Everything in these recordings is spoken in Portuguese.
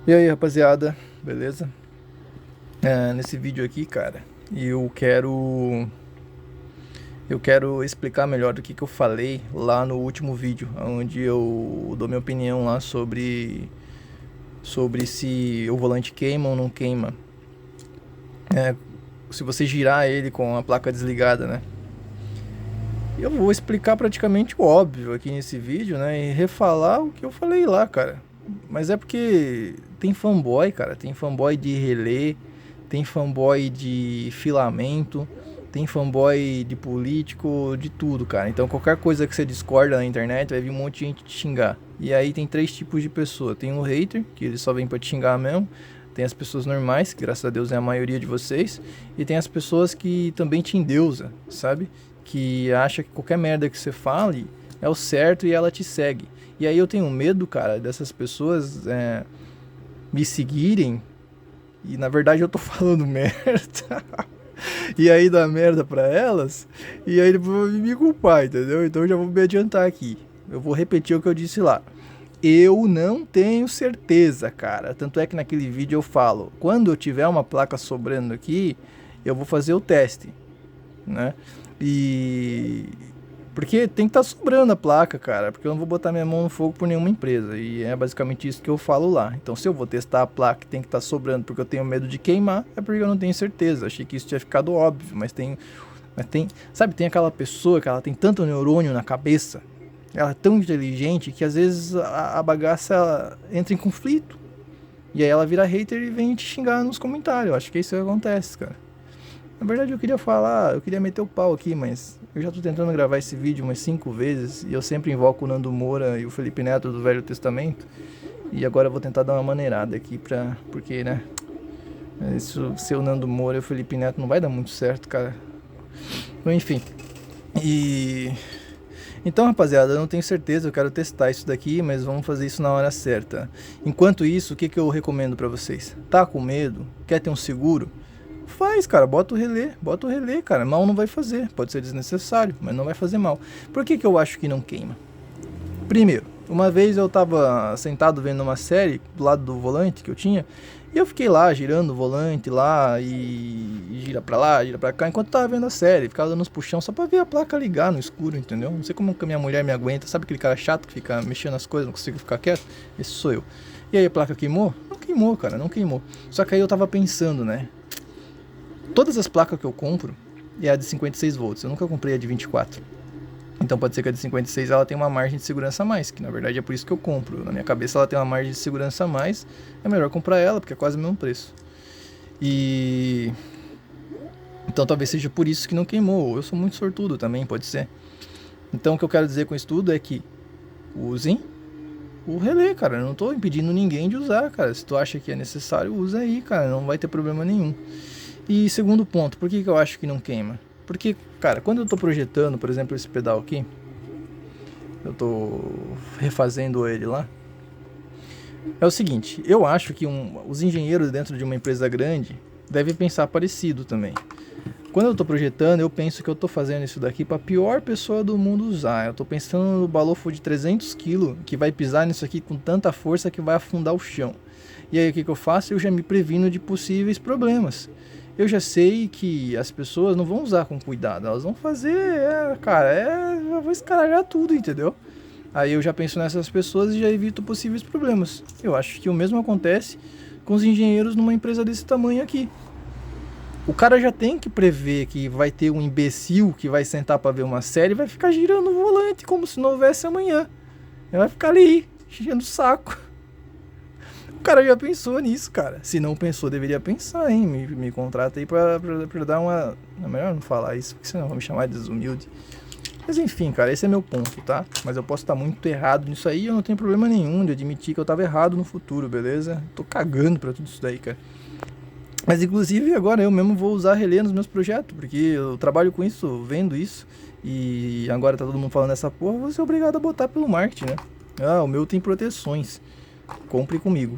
E aí, rapaziada, beleza? Nesse vídeo aqui, cara, eu quero explicar melhor do que eu falei lá no último vídeo, onde eu dou minha opinião lá sobre se o volante queima ou não queima. Se você girar ele com a placa desligada, né? Eu vou explicar praticamente o óbvio aqui nesse vídeo, né? E refalar o que eu falei lá, cara. Mas é porque tem fanboy, cara. Tem fanboy de relé, tem fanboy de filamento, tem fanboy de político, de tudo, cara. Então qualquer coisa que você discorda na internet vai vir um monte de gente te xingar. E aí tem três tipos de pessoa. Tem o hater, que ele só vem pra te xingar mesmo. Tem as pessoas normais, que graças a Deus é a maioria de vocês. E tem as pessoas que também te endeusam, sabe? Que acha que qualquer merda que você fale é o certo e ela te segue. E aí eu tenho medo, cara, dessas pessoas me seguirem e na verdade eu tô falando merda. E aí dá merda pra elas e aí depois vão me culpar, entendeu? Então eu já vou me adiantar aqui. Eu vou repetir o que eu disse lá. Eu não tenho certeza, cara. Tanto é que naquele vídeo eu falo, quando eu tiver uma placa sobrando aqui, eu vou fazer o teste, né? E porque tem que estar sobrando a placa, cara, porque eu não vou botar minha mão no fogo por nenhuma empresa. E é basicamente isso que eu falo lá. Então, se eu vou testar a placa e tem que estar sobrando porque eu tenho medo de queimar, é porque eu não tenho certeza. Achei que isso tinha ficado óbvio, mas tem, sabe, tem aquela pessoa que ela tem tanto neurônio na cabeça, ela é tão inteligente que às vezes a bagaça ela entra em conflito. E aí ela vira hater e vem te xingar nos comentários. Acho que é isso que acontece, cara. Na verdade eu queria falar, eu queria meter o pau aqui, mas eu já tô tentando gravar esse vídeo umas 5 vezes e eu sempre invoco o Nando Moura e o Felipe Neto do Velho Testamento. E agora eu vou tentar dar uma maneirada aqui porque, né, isso, ser o Nando Moura e o Felipe Neto não vai dar muito certo, cara. Mas, enfim. E então, rapaziada, eu não tenho certeza, eu quero testar isso daqui, mas vamos fazer isso na hora certa. Enquanto isso, o que eu recomendo pra vocês? Tá com medo? Quer ter um seguro? Faz, cara, bota o relé, cara. Mal não vai fazer. Pode ser desnecessário, mas não vai fazer mal. Por que eu acho que não queima? Primeiro, uma vez eu tava sentado vendo uma série do lado do volante que eu tinha, e eu fiquei lá girando o volante lá e gira pra lá, gira pra cá, enquanto tava vendo a série. Ficava dando uns puxão só pra ver a placa ligar no escuro, entendeu? Não sei como que a minha mulher me aguenta. Sabe aquele cara chato que fica mexendo nas coisas, não consigo ficar quieto? Esse sou eu. E aí a placa queimou? Não queimou, cara, não queimou. Só que aí eu tava pensando, né? Todas as placas que eu compro é a de 56 volts. Eu nunca comprei a de 24. Então pode ser que a de 56 ela tenha uma margem de segurança a mais, que na verdade é por isso que eu compro. Na minha cabeça ela tem uma margem de segurança a mais, é melhor comprar ela, porque é quase o mesmo preço. E então talvez seja por isso que não queimou. Eu sou muito sortudo também, pode ser. Então o que eu quero dizer com isso tudo é que usem o relé, cara. Eu não tô impedindo ninguém de usar, cara. Se tu acha que é necessário, usa aí, cara. Não vai ter problema nenhum. E segundo ponto, por que eu acho que não queima? Porque, cara, quando eu tô projetando, por exemplo, esse pedal aqui, eu tô refazendo ele lá, é o seguinte, eu acho que os engenheiros dentro de uma empresa grande devem pensar parecido também. Quando eu tô projetando, eu penso que eu tô fazendo isso daqui pra pior pessoa do mundo usar. Eu tô pensando no balofo de 300 kg que vai pisar nisso aqui com tanta força que vai afundar o chão. E aí o que eu faço? Eu já me previno de possíveis problemas. Eu já sei que as pessoas não vão usar com cuidado, elas vão fazer, eu vou escaralhar tudo, entendeu? Aí eu já penso nessas pessoas e já evito possíveis problemas. Eu acho que o mesmo acontece com os engenheiros numa empresa desse tamanho aqui. O cara já tem que prever que vai ter um imbecil que vai sentar pra ver uma série e vai ficar girando o volante como se não houvesse amanhã. Ele vai ficar ali, enchendo o saco. O cara já pensou nisso, cara. Se não pensou, deveria pensar, hein? Me contrata aí pra dar uma... É melhor não falar isso, porque senão vão me chamar de desumilde. Mas enfim, cara, esse é meu ponto, tá? Mas eu posso estar muito errado nisso aí e eu não tenho problema nenhum de admitir que eu tava errado no futuro, beleza? Tô cagando pra tudo isso daí, cara. Mas inclusive agora eu mesmo vou usar relé nos meus projetos, porque eu trabalho com isso, vendo isso. E agora tá todo mundo falando essa porra, eu vou ser obrigado a botar pelo marketing, né? Ah, o meu tem proteções. Compre comigo.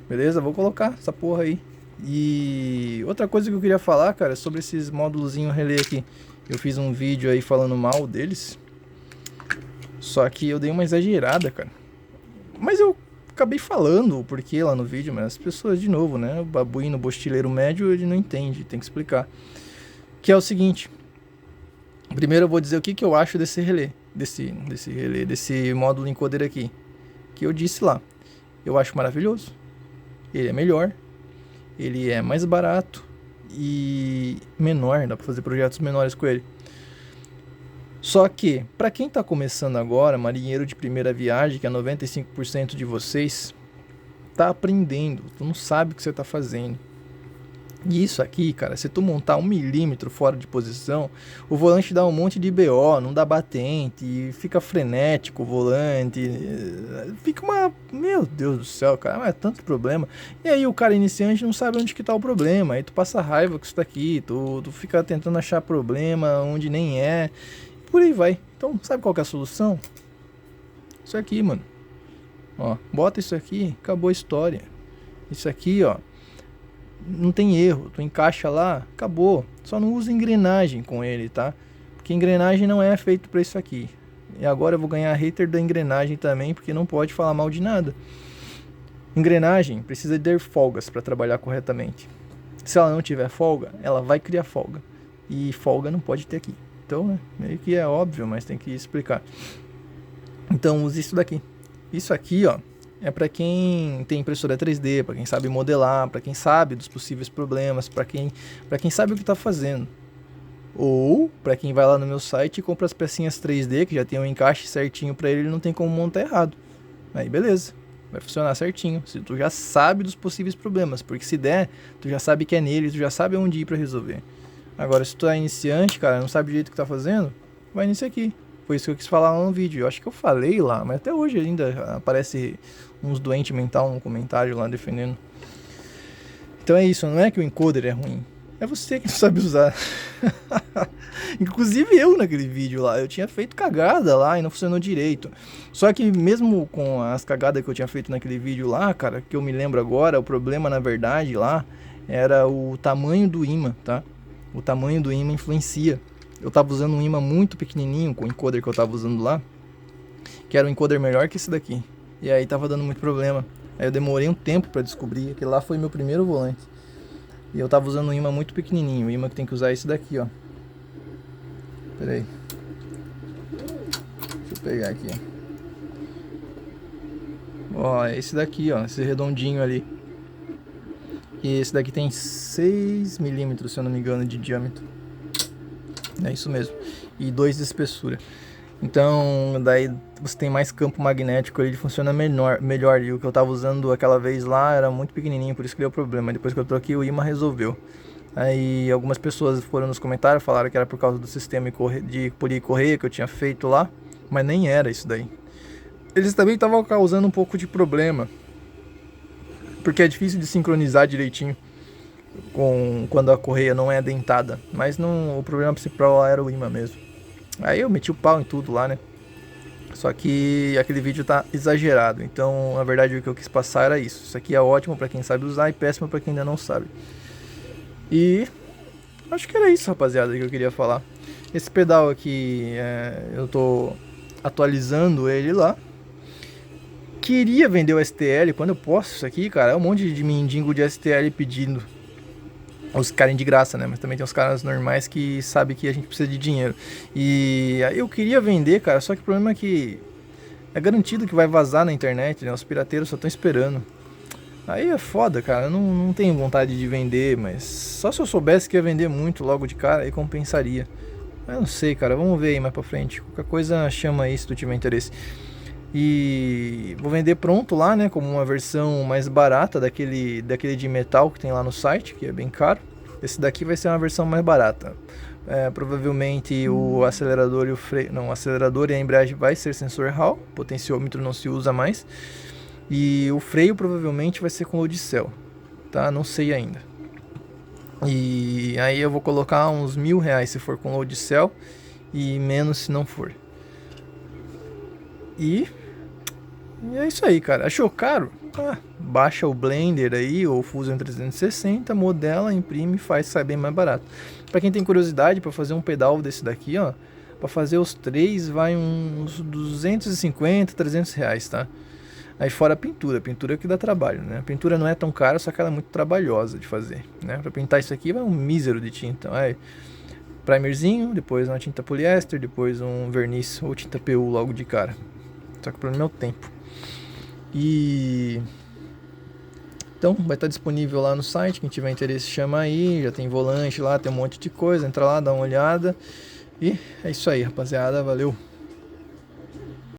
Beleza? Vou colocar essa porra aí. E outra coisa que eu queria falar, cara, é sobre esses módulozinho relé aqui. Eu fiz um vídeo aí falando mal deles. Só que eu dei uma exagerada, cara. Mas eu acabei falando o porquê lá no vídeo, mas as pessoas, de novo, né? O babuíno bostileiro médio, ele não entende, tem que explicar. Que é o seguinte. Primeiro eu vou dizer o que eu acho desse relé. Desse módulo encoder aqui. Que eu disse lá. Eu acho maravilhoso. Ele é melhor. Ele é mais barato. E menor. Dá pra fazer projetos menores com ele. Só que, para quem está começando agora, marinheiro de primeira viagem, que é 95% de vocês, tá aprendendo, tu não sabe o que você tá fazendo. E isso aqui, cara, se tu montar 1 milímetro fora de posição, o volante dá um monte de BO, não dá batente, fica frenético o volante, fica uma... Meu Deus do céu, cara, é tanto problema. E aí o cara iniciante não sabe onde que tá o problema, aí tu passa raiva com isso daqui, tu fica tentando achar problema onde nem é... Por aí vai. Então, sabe qual que é a solução? Isso aqui, mano. Ó, bota isso aqui, acabou a história. Isso aqui, ó, não tem erro. Tu encaixa lá, acabou. Só não usa engrenagem com ele, tá? Porque engrenagem não é feito pra isso aqui. E agora eu vou ganhar hater da engrenagem também, porque não pode falar mal de nada. Engrenagem precisa ter folgas para trabalhar corretamente. Se ela não tiver folga, ela vai criar folga. E folga não pode ter aqui. Então, né, meio que é óbvio, mas tem que explicar. Então, use isso daqui. Isso aqui, ó, é para quem tem impressora 3D, para quem sabe modelar, para quem sabe dos possíveis problemas, para quem sabe o que está fazendo. Ou para quem vai lá no meu site e compra as pecinhas 3D, que já tem um encaixe certinho para ele não tem como montar errado. Aí, beleza. Vai funcionar certinho. Se tu já sabe dos possíveis problemas, porque se der, tu já sabe que é nele, tu já sabe onde ir para resolver. Agora, se tu é iniciante, cara, não sabe o jeito que tá fazendo, vai nisso aqui. Foi isso que eu quis falar lá no vídeo. Eu acho que eu falei lá, mas até hoje ainda aparece uns doentes mental no comentário lá defendendo. Então é isso, não é que o encoder é ruim. É você que não sabe usar. Inclusive eu naquele vídeo lá, eu tinha feito cagada lá e não funcionou direito. Só que mesmo com as cagadas que eu tinha feito naquele vídeo lá, cara, que eu me lembro agora, o problema na verdade lá era o tamanho do ímã, tá? O tamanho do ímã influencia. Eu tava usando um ímã muito pequenininho com o encoder que eu tava usando lá, que era um encoder melhor que esse daqui. E aí tava dando muito problema. Aí eu demorei um tempo pra descobrir, que lá foi meu primeiro volante. E eu tava usando um ímã muito pequenininho, o ímã que tem que usar é esse daqui, ó. Pera aí. Deixa eu pegar aqui. Ó, é esse daqui, ó, esse redondinho ali. E esse daqui tem 6 milímetros, se eu não me engano, de diâmetro. É isso mesmo. E 2 de espessura. Então, daí você tem mais campo magnético, ele funciona melhor. E o que eu tava usando aquela vez lá era muito pequenininho, por isso que deu problema. Depois que eu troquei, o ímã resolveu. Aí algumas pessoas foram nos comentários, falaram que era por causa do sistema de polir correia que eu tinha feito lá. Mas nem era isso daí. Eles também estavam causando um pouco de problema, porque é difícil de sincronizar direitinho quando a correia não é dentada. Mas não, o problema principal lá era o ímã mesmo. Aí eu meti o pau em tudo lá, né? Só que aquele vídeo tá exagerado. Então, na verdade, o que eu quis passar era isso. Isso aqui é ótimo pra quem sabe usar e péssimo pra quem ainda não sabe. E acho que era isso, rapaziada, que eu queria falar. Esse pedal aqui, eu tô atualizando ele lá. Queria vender o STL, quando eu posto isso aqui, cara, é um monte de mendigo de STL pedindo. Os caras de graça, né? Mas também tem os caras normais que sabem que a gente precisa de dinheiro. E aí eu queria vender, cara, só que o problema é que é garantido que vai vazar na internet, né? Os pirateiros só estão esperando. Aí é foda, cara, eu não tenho vontade de vender, mas só se eu soubesse que ia vender muito logo de cara, aí compensaria. Mas não sei, cara, vamos ver aí mais pra frente. Qualquer coisa chama aí se tu tiver interesse. E vou vender pronto lá, né, como uma versão mais barata daquele de metal que tem lá no site, que é bem caro. Esse daqui vai ser uma versão mais barata. Provavelmente o acelerador e o freio... Não, o acelerador e a embreagem vai ser sensor Hall, potenciômetro não se usa mais. E o freio provavelmente vai ser com load cell, tá? Não sei ainda. E aí eu vou colocar uns R$1.000 se for com load cell e menos se não for. E é isso aí, cara. Achou caro? Baixa o Blender aí, ou Fusion 360, modela, imprime e faz, sai bem mais barato. Pra quem tem curiosidade, pra fazer um pedal desse daqui, ó, pra fazer os 3 vai uns R$250, R$300, tá? Aí fora a pintura que dá trabalho, né? A pintura não é tão cara, só que ela é muito trabalhosa de fazer, né? Pra pintar isso aqui vai um mísero de tinta. Aí, primerzinho, depois uma tinta poliéster, depois um verniz ou tinta PU logo de cara. Só que o problema é o tempo. E então vai estar disponível lá no site, quem tiver interesse chama aí, já tem volante lá, tem um monte de coisa, entra lá, dá uma olhada. E é isso aí, rapaziada, valeu!